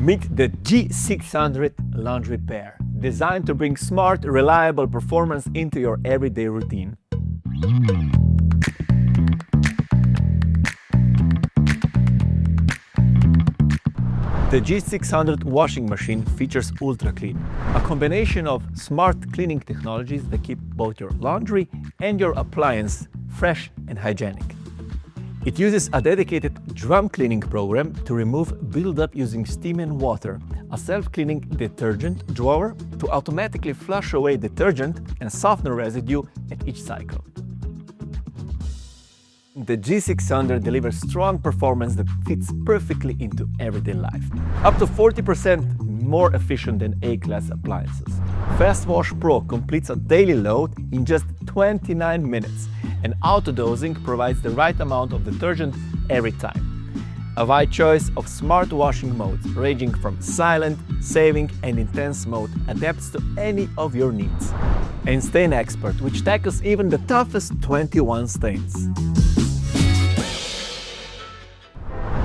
Meet the G600 laundry pair, designed to bring smart, reliable performance into your everyday routine. The G600 washing machine features Ultra Clean, a combination of smart cleaning technologies that keep both your laundry and your appliance fresh and hygienic. It uses a dedicated drum cleaning program to remove buildup using steam and water, a self-cleaning detergent drawer to automatically flush away detergent and softener residue at each cycle. The G600 delivers strong performance that fits perfectly into everyday life. Up to 40% more efficient than A-class appliances. Fast Wash Pro completes a daily load in just 29 minutes, and auto-dosing provides the right amount of detergent every time. A wide choice of smart washing modes, ranging from silent, saving, and intense mode, adapts to any of your needs. And Stain Expert, which tackles even the toughest 21 stains.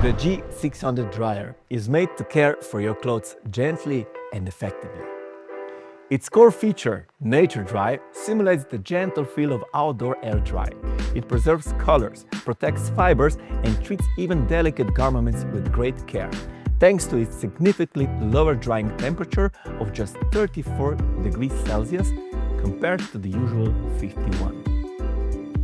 The G600 dryer is made to care for your clothes gently and effectively. Its core feature, Nature Dry, simulates the gentle feel of outdoor air drying. It preserves colors, protects fibers, and treats even delicate garments with great care, thanks to its significantly lower drying temperature of just 34 degrees Celsius compared to the usual 51.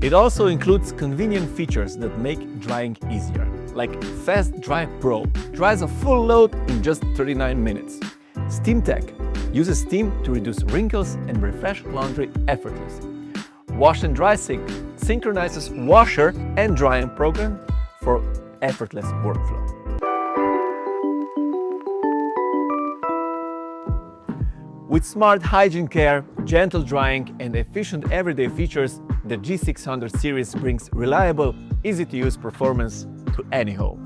It also includes convenient features that make drying easier, like Fast Dry Pro, dries a full load in just 39 minutes. Steam Tech uses steam to reduce wrinkles and refresh laundry effortlessly. Wash and Dry Sync synchronizes washer and drying program for effortless workflow. With smart hygiene care, gentle drying, and efficient everyday features, the G600 series brings reliable, easy-to-use performance to any home.